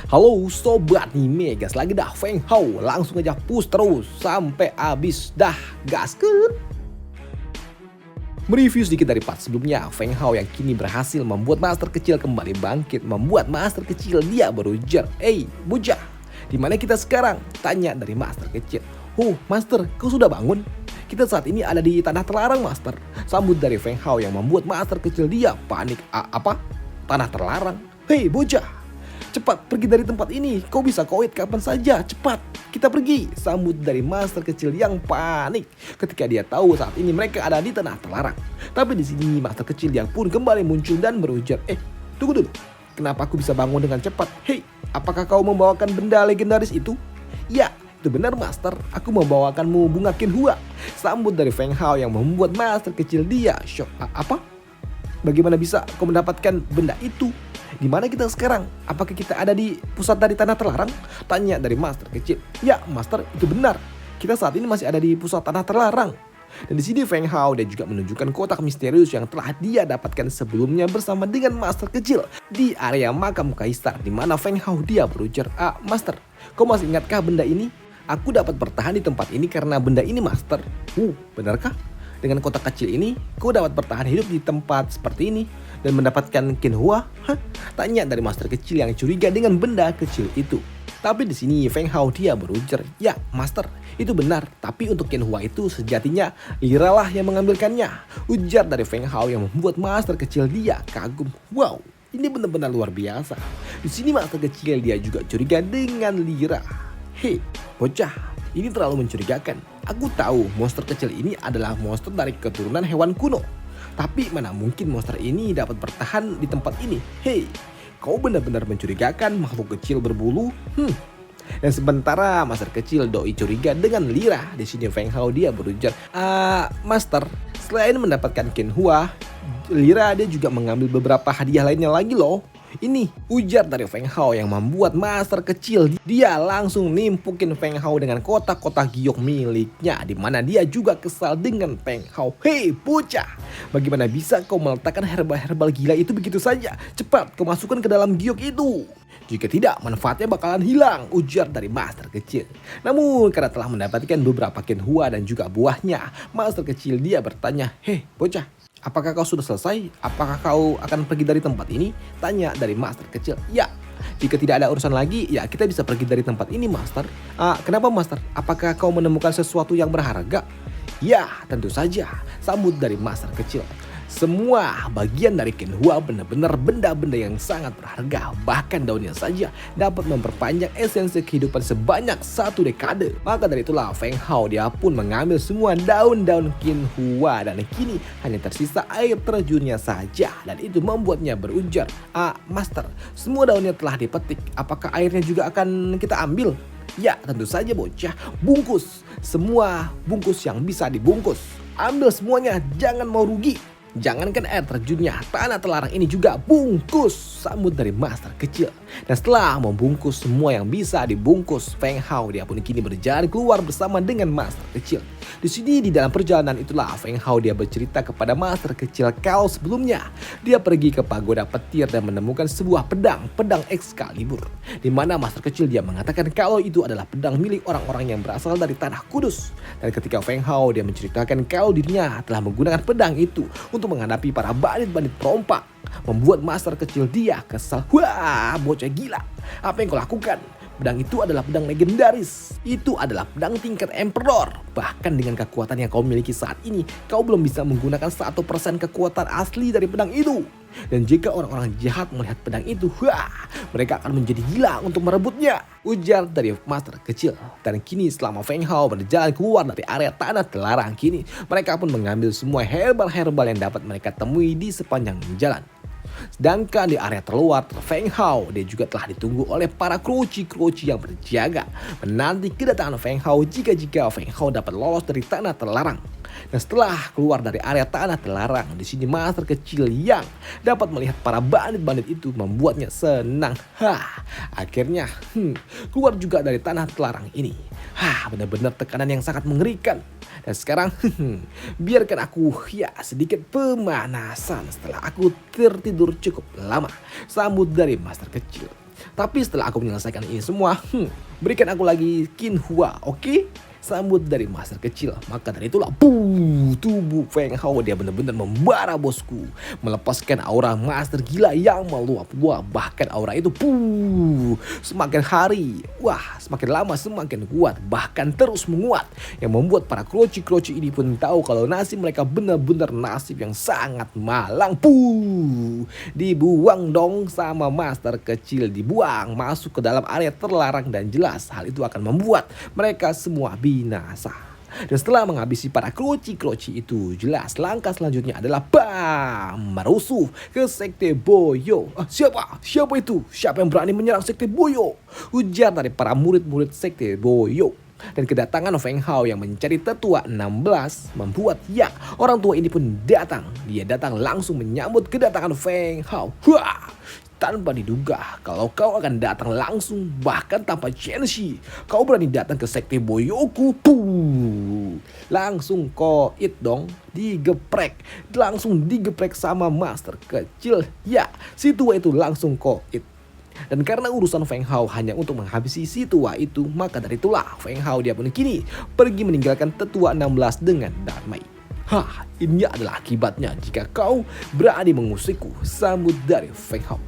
Halo sobat anime, gas lagi dah Feng Hao. Langsung aja push terus sampai habis dah, gaskeun. Mereview sedikit dari part sebelumnya, Feng Hao yang kini berhasil membuat master kecil kembali bangkit. Membuat master kecil dia berujar, bocah, di mana kita sekarang? Tanya dari master kecil. Master, kau sudah bangun? Kita saat ini ada di tanah terlarang, master. Sambut dari Feng Hao yang membuat master kecil dia panik. Apa? Tanah terlarang? Hei bocah, cepat pergi dari tempat ini. Kau bisa koit kapan saja. Cepat, kita pergi. Sambut dari master kecil yang panik ketika dia tahu saat ini mereka ada di tanah terlarang. Tapi di sini master kecil yang pun kembali muncul dan berujar, tunggu dulu. Kenapa aku bisa bangun dengan cepat? Hei, apakah kau membawakan benda legendaris itu? Ya, itu benar master. Aku membawakanmu bunga Qinhua. Sambut dari Feng Hao yang membuat master kecil dia shock. Apa? Bagaimana bisa kau mendapatkan benda itu? Di mana kita sekarang? Apakah kita ada di pusat dari tanah terlarang? Tanya dari master kecil. Ya, master, itu benar. Kita saat ini masih ada di pusat tanah terlarang. Dan di sini Feng Hao dia juga menunjukkan kotak misterius yang telah dia dapatkan sebelumnya bersama dengan master kecil di area makam kaisar, di mana Feng Hao dia berujar, master, kau masih ingatkah benda ini? Aku dapat bertahan di tempat ini karena benda ini, master. Benarkah? Dengan kotak kecil ini, kau dapat bertahan hidup di tempat seperti ini dan mendapatkan Qinhua? Tanya dari master kecil yang curiga dengan benda kecil itu. Tapi di sini Feng Hao dia berujar, ya master, itu benar. Tapi untuk Qinhua itu sejatinya Lira lah yang mengambilkannya. Ujar dari Feng Hao yang membuat master kecil dia kagum. Wow, ini benar-benar luar biasa. Di sini master kecil dia juga curiga dengan Lira. Hei, bocah, ini terlalu mencurigakan. Aku tahu monster kecil ini adalah monster dari keturunan hewan kuno. Tapi mana mungkin monster ini dapat bertahan di tempat ini? Hei, kau benar-benar mencurigakan makhluk kecil berbulu. Dan sementara master kecil doi curiga dengan Lira. Di sini Feng Hao dia berujar, master, selain mendapatkan Qinhua, Lira dia juga mengambil beberapa hadiah lainnya lagi loh. Ini ujar dari Feng Hao yang membuat master kecil dia langsung nimpukin Feng Hao dengan kotak-kotak giok miliknya, di mana dia juga kesal dengan Feng Hao. Hei bocah, bagaimana bisa kau meletakkan herbal-herbal gila itu begitu saja? Cepat kau masukkan ke dalam giok itu. Jika tidak, manfaatnya bakalan hilang, ujar dari master kecil. Namun karena telah mendapatkan beberapa Qinhua dan juga buahnya, master kecil dia bertanya, hei bocah, apakah kau sudah selesai? Apakah kau akan pergi dari tempat ini? Tanya dari master kecil. Ya, jika tidak ada urusan lagi, ya kita bisa pergi dari tempat ini, master. Kenapa, master? Apakah kau menemukan sesuatu yang berharga? Ya, tentu saja. Sambut dari master kecil. Semua bagian dari Qinhua benar-benar benda-benda yang sangat berharga. Bahkan daunnya saja dapat memperpanjang esensi kehidupan sebanyak 1 dekade. Maka dari itulah Feng Hao dia pun mengambil semua daun-daun Qinhua dan kini hanya tersisa air terjunnya saja. Dan itu membuatnya berujar, master, semua daunnya telah dipetik. Apakah airnya juga akan kita ambil? Ya, tentu saja bocah. Bungkus semua bungkus yang bisa dibungkus. Ambil semuanya, jangan mau rugi. Jangankan air terjunnya, tanah terlarang ini juga bungkus, sambut dari master kecil. Dan setelah membungkus semua yang bisa dibungkus, Feng Hao dia pun kini berjalan keluar bersama dengan master kecil. Di sini di dalam perjalanan itulah Feng Hao dia bercerita kepada master kecil kalau sebelumnya dia pergi ke pagoda petir dan menemukan sebuah pedang Excalibur, di mana master kecil dia mengatakan kalau itu adalah pedang milik orang-orang yang berasal dari tanah kudus. Dan ketika Feng Hao dia menceritakan kalau dirinya telah menggunakan pedang itu untuk menghadapi para bandit-bandit perompak, membuat master kecil dia kesal. Wah, bocah gila, apa yang kau lakukan? Pedang itu adalah pedang legendaris. Itu adalah pedang tingkat Emperor. Bahkan dengan kekuatan yang kau miliki saat ini, kau belum bisa menggunakan 1% kekuatan asli dari pedang itu. Dan jika orang-orang jahat melihat pedang itu, mereka akan menjadi gila untuk merebutnya, ujar dari master kecil. Dan kini selama Feng Hao berjalan keluar dari area tanah terlarang, kini mereka pun mengambil semua herbal-herbal yang dapat mereka temui di sepanjang jalan. Sedangkan di area terluar Feng Hao dia juga telah ditunggu oleh para kroci-kroci yang berjaga menanti kedatangan Feng Hao jika Feng Hao dapat lolos dari tanah terlarang. Dan setelah keluar dari area tanah terlarang, di sini master kecil yang dapat melihat para bandit-bandit itu membuatnya senang. Akhirnya keluar juga dari tanah terlarang ini. Benar-benar tekanan yang sangat mengerikan. Dan sekarang biarkan aku sedikit pemanasan setelah aku tertidur cukup lama, sambut dari master kecil. Tapi setelah aku menyelesaikan ini semua, berikan aku lagi Qinhua, oke? Sambut dari master kecil. Maka dari itulah tubuh Feng Hao dia benar-benar membara bosku, melepaskan aura master gila yang meluap-luap. Bahkan aura itu semakin hari, semakin lama semakin kuat, bahkan terus menguat, yang membuat para kroci ini pun tahu kalau nasib mereka benar-benar nasib yang sangat malang. Dibuang dong sama master kecil, dibuang masuk ke dalam area terlarang, dan jelas hal itu akan membuat mereka semua binasa. Dan setelah menghabisi para kroci itu, jelas langkah selanjutnya adalah merusuh ke Sekte Boyo. Siapa itu? Siapa yang berani menyerang Sekte Boyo? Ujar dari para murid-murid Sekte Boyo. Dan kedatangan Feng Hao yang mencari tetua 16 membuat orang tua ini pun datang. Dia datang langsung menyambut kedatangan Feng Hao. Tanpa diduga kalau kau akan datang langsung, bahkan tanpa Chenxi, kau berani datang ke Sekte Boyoku. Langsung koit dong, langsung digeprek sama master kecil. Si tua itu langsung koit. Dan karena urusan Feng Hao hanya untuk menghabisi si tua itu, maka dari itulah Feng Hao dia pun kini pergi meninggalkan tetua 16 dengan damai. Ini adalah akibatnya jika kau berani mengusikku, sambut dari Feng Hao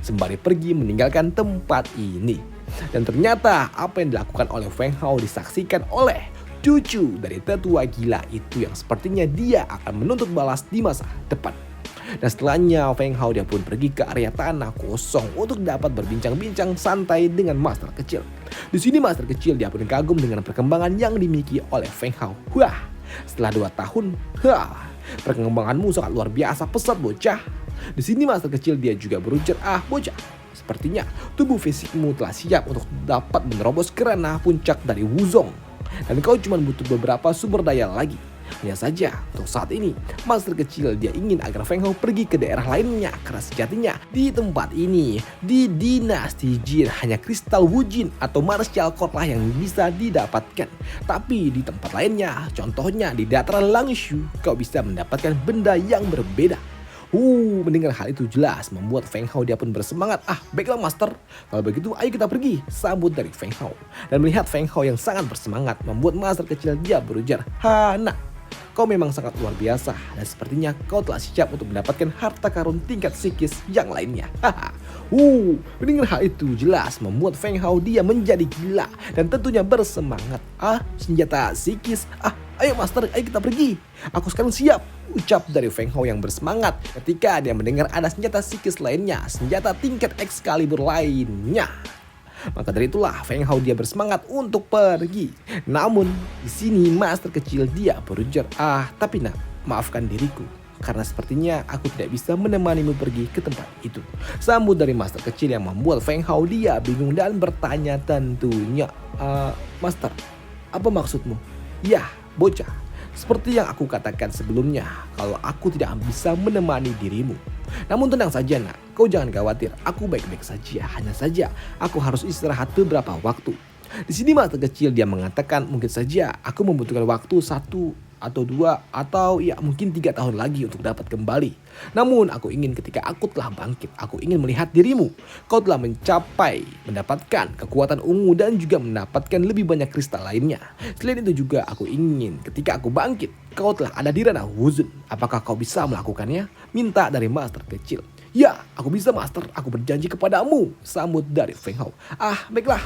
sembari pergi meninggalkan tempat ini. Dan ternyata apa yang dilakukan oleh Feng Hao disaksikan oleh cucu dari tetua gila itu yang sepertinya dia akan menuntut balas di masa depan. Dan setelahnya Feng Hao dia pun pergi ke area tanah kosong untuk dapat berbincang-bincang santai dengan master kecil. Di sini master kecil dia pun kagum dengan perkembangan yang dimiliki oleh Feng Hao. Setelah 2 tahun, perkembanganmu sangat luar biasa pesat bocah. Di sini master kecil dia juga berujar, bocah, sepertinya tubuh fisikmu telah siap untuk dapat menerobos ke ranah puncak dari Wuzong. Dan kau cuma butuh beberapa sumber daya lagi. Hanya saja untuk saat ini master kecil dia ingin agar Feng Hao pergi ke daerah lainnya, karena sejatinya di tempat ini, di dinasti Jin, hanya kristal Wujin atau martial core lah yang bisa didapatkan. Tapi di tempat lainnya, contohnya di dataran Langshu, kau bisa mendapatkan benda yang berbeda. Mendengar hal itu jelas membuat Feng Hao dia pun bersemangat. Baiklah master, kalau begitu ayo kita pergi, sambut dari Feng Hao. Dan melihat Feng Hao yang sangat bersemangat membuat master kecil dia berujar, kau memang sangat luar biasa, dan sepertinya kau telah siap untuk mendapatkan harta karun tingkat psikis yang lainnya. Mendengar hal itu jelas membuat Feng Hao dia menjadi gila dan tentunya bersemangat. Senjata psikis, ayo master, ayo kita pergi. Aku sekarang siap, ucap dari Feng Hao yang bersemangat ketika dia mendengar ada senjata psikis lainnya, senjata tingkat Excalibur lainnya. Maka dari itulah Feng Hao dia bersemangat untuk pergi. Namun di sini master kecil dia berujar, tapi maafkan diriku, karena sepertinya aku tidak bisa menemanimu pergi ke tempat itu. Sambut dari master kecil yang membuat Feng Hao dia bingung dan bertanya tentunya, master, apa maksudmu? Bocah, seperti yang aku katakan sebelumnya, kalau aku tidak bisa menemani dirimu. Namun tenang saja kau jangan khawatir, aku baik-baik saja. Hanya saja aku harus istirahat beberapa waktu. Di sini master kecil dia mengatakan, mungkin saja aku membutuhkan waktu 1 atau 2 atau mungkin 3 tahun lagi untuk dapat kembali. Namun aku ingin ketika aku telah bangkit, aku ingin melihat dirimu. Kau telah mendapatkan kekuatan ungu dan juga mendapatkan lebih banyak kristal lainnya. Selain itu juga aku ingin ketika aku bangkit, kau telah ada di ranah Wuzun. Apakah kau bisa melakukannya? Minta dari master kecil. Aku bisa master, aku berjanji kepadamu, sambut dari Feng Hao. Baiklah,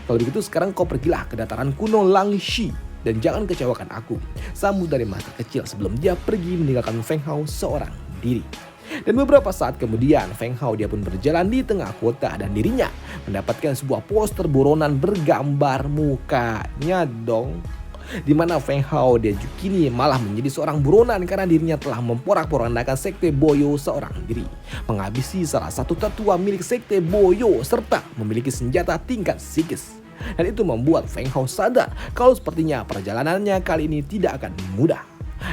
kalau begitu sekarang kau pergilah ke dataran kuno Langshi dan jangan kecewakan aku, sambut dari master kecil sebelum dia pergi meninggalkan Feng Hao seorang diri. Dan beberapa saat kemudian Feng Hao dia pun berjalan di tengah kota dan dirinya mendapatkan sebuah poster buronan bergambar mukanya dong. Dimana Feng Hao dia kini malah menjadi seorang buronan karena dirinya telah memporak-porandakan Sekte Boyo seorang diri, menghabisi salah satu tetua milik Sekte Boyo serta memiliki senjata tingkat psikis. Dan itu membuat Feng Hao sadar kalau sepertinya perjalanannya kali ini tidak akan mudah.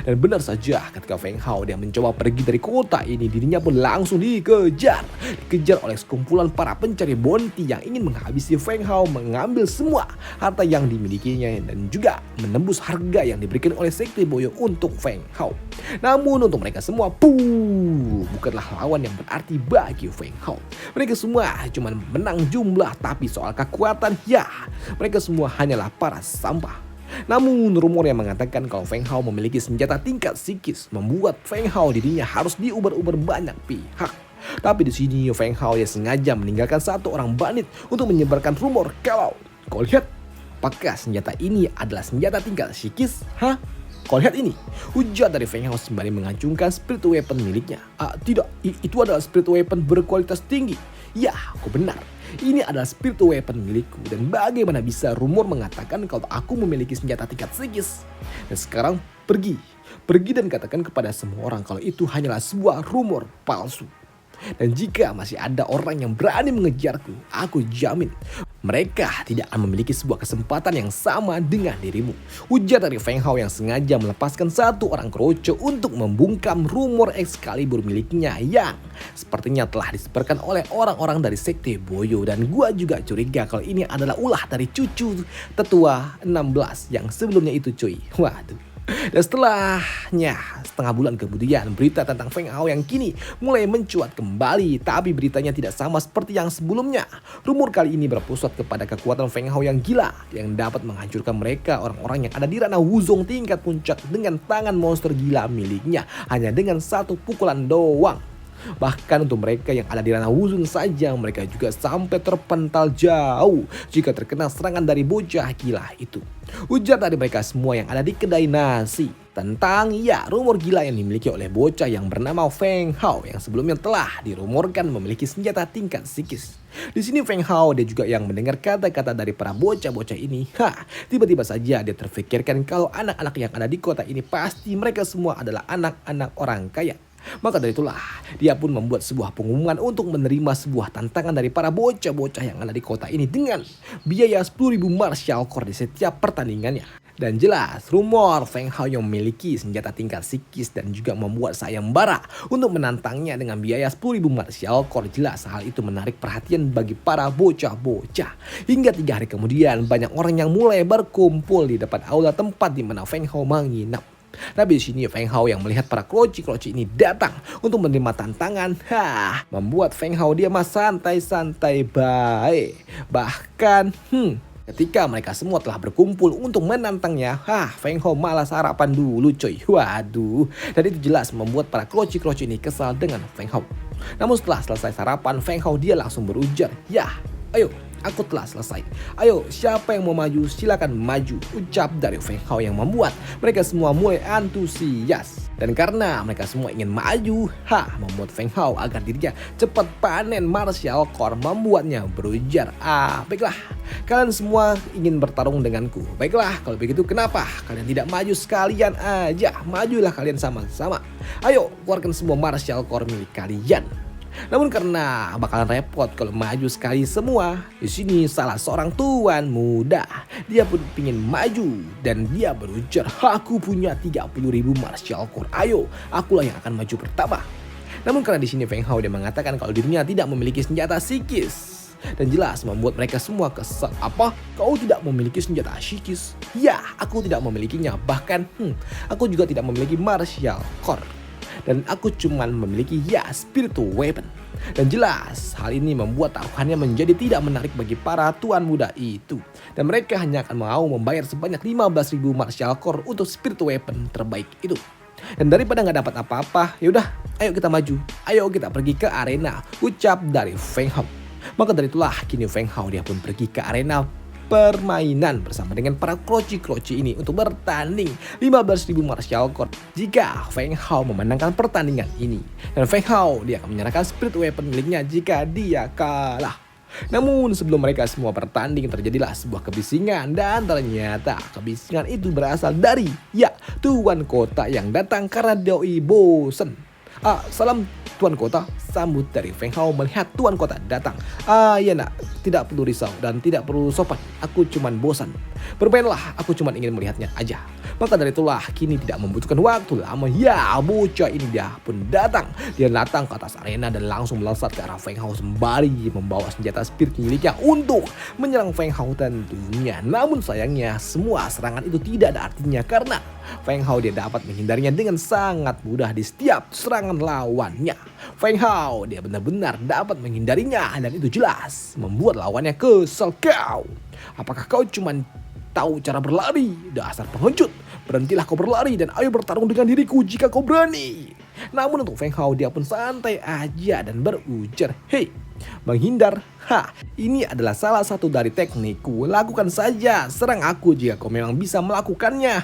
Dan benar saja ketika Feng Hao dia mencoba pergi dari kota ini, dirinya pun langsung dikejar. Dikejar oleh sekumpulan para pencari bounty yang ingin menghabisi Feng Hao, mengambil semua harta yang dimilikinya dan juga menembus harga yang diberikan oleh Sekte Boyo untuk Feng Hao. Namun untuk mereka semua, bukanlah lawan yang berarti bagi Feng Hao. Mereka semua cuma menang jumlah, tapi soal kekuatan ya, mereka semua hanyalah para sampah. Namun rumor yang mengatakan kalau Feng Hao memiliki senjata tingkat psikis membuat Feng Hao dirinya harus diuber-uber banyak pihak. Tapi di sini Feng Hao ya sengaja meninggalkan satu orang bandit untuk menyebarkan rumor kalau kau lihat, apakah senjata ini adalah senjata tingkat psikis? Hah? Kau lihat ini, ujar dari Feng Hao sembari mengacungkan spirit weapon miliknya. Tidak, itu adalah spirit weapon berkualitas tinggi. Ya, kau benar. Ini adalah spirit weapon milikku, dan bagaimana bisa rumor mengatakan kalau aku memiliki senjata tingkat psikis? Dan sekarang pergi dan katakan kepada semua orang kalau itu hanyalah sebuah rumor palsu. Dan jika masih ada orang yang berani mengejarku, aku jamin mereka tidak akan memiliki sebuah kesempatan yang sama dengan dirimu. Ujar dari Feng Hao yang sengaja melepaskan satu orang keroco untuk membungkam rumor Excalibur miliknya yang sepertinya telah disebarkan oleh orang-orang dari Sekte Boyo. Dan gua juga curiga kalau ini adalah ulah dari cucu tetua 16 yang sebelumnya itu cuy. Waduh. Dan setelahnya, setengah bulan kemudian, berita tentang Feng Hao yang kini mulai mencuat kembali. Tapi beritanya tidak sama seperti yang sebelumnya. Rumor kali ini berpusat kepada kekuatan Feng Hao yang gila, yang dapat menghancurkan mereka orang-orang yang ada di ranah Wuzong tingkat puncak dengan tangan monster gila miliknya hanya dengan satu pukulan doang. Bahkan untuk mereka yang ada di ranah Wuzong saja, mereka juga sampai terpental jauh jika terkena serangan dari bocah gila itu. Ujar dari mereka semua yang ada di kedai nasi tentang rumor gila yang dimiliki oleh bocah yang bernama Feng Hao yang sebelumnya telah dirumorkan memiliki senjata tingkat psikis. Di sini Feng Hao dia juga yang mendengar kata-kata dari para bocah-bocah ini. Tiba-tiba saja dia terfikirkan kalau anak-anak yang ada di kota ini pasti mereka semua adalah anak-anak orang kaya. Maka dari itulah dia pun membuat sebuah pengumuman untuk menerima sebuah tantangan dari para bocah-bocah yang ada di kota ini dengan biaya 10.000 martial core di setiap pertandingannya. Dan jelas rumor Feng Hao yang memiliki senjata tingkat psikis dan juga membuat sayembara untuk menantangnya dengan biaya 10.000 martial core, jelas hal itu menarik perhatian bagi para bocah-bocah. Hingga 3 hari kemudian banyak orang yang mulai berkumpul di depan aula tempat di mana Feng Hao menginap. Tapi di sini Feng Hao yang melihat para kroci-kroci ini datang untuk menerima tantangan, membuat Feng Hao dia mah santai-santai baik. Bahkan ketika mereka semua telah berkumpul untuk menantangnya, Feng Hao malah sarapan dulu coy. Waduh, dan itu jelas membuat para kroci-kroci ini kesal dengan Feng Hao. Namun setelah selesai sarapan, Feng Hao dia langsung berujar, ayo, aku telah selesai. Ayo, siapa yang mau maju silakan maju, ucap dari Feng Hao yang membuat mereka semua mulai antusias. Dan karena mereka semua ingin maju, membuat Feng Hao agar dirinya cepat panen martial core, membuatnya berujar, baiklah, kalian semua ingin bertarung denganku. Baiklah, kalau begitu kenapa kalian tidak maju sekalian aja? Majulah kalian sama-sama. Ayo, keluarkan semua martial core milik kalian. Namun karena bakalan repot kalau maju sekali semua, di sini salah seorang tuan muda dia pun ingin maju dan dia berujar, aku punya 30.000 martial core. Ayo, akulah yang akan maju pertama. Namun karena di sini Feng Hao dia mengatakan kalau dirinya tidak memiliki senjata psikis. Dan jelas membuat mereka semua kesal. Apa? Kau tidak memiliki senjata psikis? Ya, aku tidak memilikinya. Bahkan aku juga tidak memiliki martial core. Dan aku cuman memiliki spiritual weapon. Dan jelas hal ini membuat taruhannya menjadi tidak menarik bagi para tuan muda itu. Dan mereka hanya akan mau membayar sebanyak 15.000 martial core untuk spiritual weapon terbaik itu. Dan daripada nggak dapat apa-apa, yaudah, ayo kita maju. Ayo kita pergi ke arena, ucap dari Feng Hao. Maka dari itulah kini Feng Hao dia pun pergi ke arena permainan bersama dengan para kroci-kroci ini untuk bertanding 15.000 martial core jika Feng Hao memenangkan pertandingan ini. Dan Feng Hao dia akan menyerahkan spirit weapon miliknya jika dia kalah. Namun sebelum mereka semua bertanding terjadilah sebuah kebisingan, dan ternyata kebisingan itu berasal dari tuan kota yang datang karena doi bosen. Salam tuan kota, sambut dari Feng Hao melihat tuan kota datang. Ya nak, tidak perlu risau dan tidak perlu sopan. Aku cuman bosan. Bermainlah, aku cuman ingin melihatnya aja. Maka dari itulah kini tidak membutuhkan waktu lama. Ya, bocah ini dia pun datang. Dia datang ke atas arena dan langsung melesat ke arah Feng Hao sembari membawa senjata spirit miliknya untuk menyerang Feng Hao tentunya. Namun sayangnya semua serangan itu tidak ada artinya karena Feng Hao dia dapat menghindarinya dengan sangat mudah di setiap serangan lawannya. Feng Hao dia benar-benar dapat menghindarinya dan itu jelas membuat lawannya kesel. Kau, apakah kau cuma tahu cara berlari? Dasar pengecut, berhentilah kau berlari dan ayo bertarung dengan diriku jika kau berani. Namun untuk Feng Hao dia pun santai aja dan berujar, hei, menghindar? Ini adalah salah satu dari teknikku. Lakukan saja, serang aku jika kau memang bisa melakukannya.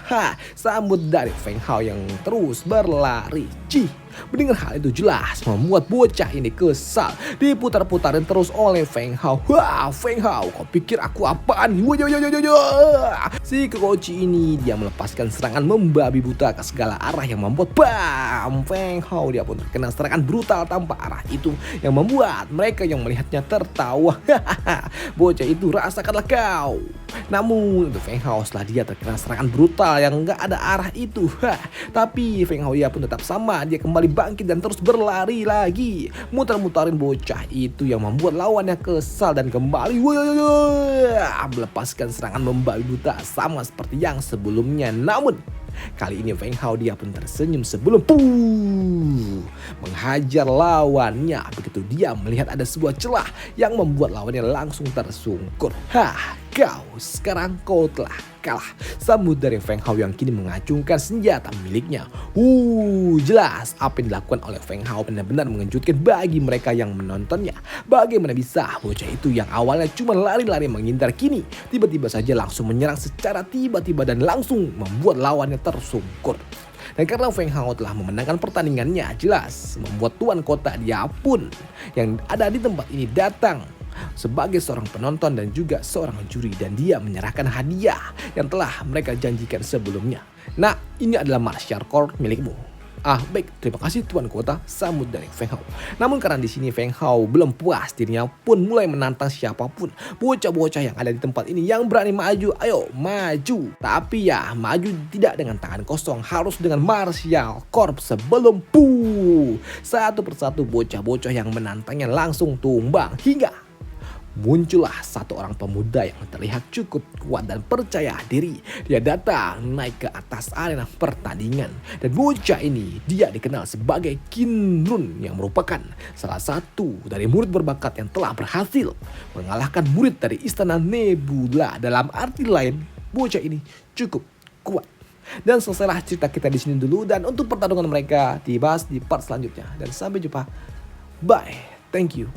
Sambut dari Feng Hao yang terus berlari. Mendengar hal itu jelas membuat bocah ini kesal. Diputar-putarin terus oleh Feng Hao. Feng Hao, kau pikir aku apaan? Si Kikochi ini dia melepaskan serangan membabi buta ke segala arah yang membuat Feng Hao dia pun terkena serangan brutal tanpa arah itu yang membuat mereka yang melihatnya tertawa. Bocah itu rasakanlah kau. Namun untuk Feng Hao setelah dia terkena serangan brutal yang gak ada arah itu, tapi Feng Hao dia pun tetap sama. Dia kembali bangkit dan terus berlari lagi, muter-mutarin bocah itu yang membuat lawannya kesal dan kembali melepaskan serangan membabi buta sama seperti yang sebelumnya. Namun kali ini Feng Hao dia pun tersenyum sebelum menghajar lawannya. Begitu dia melihat ada sebuah celah yang membuat lawannya langsung tersungkur. Kau sekarang kau telah kalah, sambut dari Feng Hao yang kini mengacungkan senjata miliknya. Jelas apa yang dilakukan oleh Feng Hao benar-benar mengejutkan bagi mereka yang menontonnya. Bagaimana bisa bocah itu yang awalnya cuma lari-lari menghindar kini tiba-tiba saja langsung menyerang secara tiba-tiba dan langsung membuat lawannya tersungkur. Dan karena Feng Hao telah memenangkan pertandingannya, jelas membuat tuan kota dia pun yang ada di tempat ini datang sebagai seorang penonton dan juga seorang juri, dan dia menyerahkan hadiah yang telah mereka janjikan sebelumnya. Nah, ini adalah martial core milikmu. Baik, terima kasih tuan kota, sambut dari Feng Hao. Namun karena di sini Feng Hao belum puas, dirinya pun mulai menantang siapapun bocah-bocah yang ada di tempat ini yang berani maju. Ayo maju, tapi ya maju tidak dengan tangan kosong, harus dengan martial corp sebelum satu persatu bocah-bocah yang menantangnya langsung tumbang hingga muncullah satu orang pemuda yang terlihat cukup kuat dan percaya diri. Dia datang naik ke atas arena pertandingan. Dan bocah ini dia dikenal sebagai Kinrun yang merupakan salah satu dari murid berbakat yang telah berhasil mengalahkan murid dari Istana Nebula. Dalam arti lain, bocah ini cukup kuat. Dan selesailah cerita kita di sini dulu, dan untuk pertarungan mereka dibahas di part selanjutnya. Dan sampai jumpa. Bye. Thank you.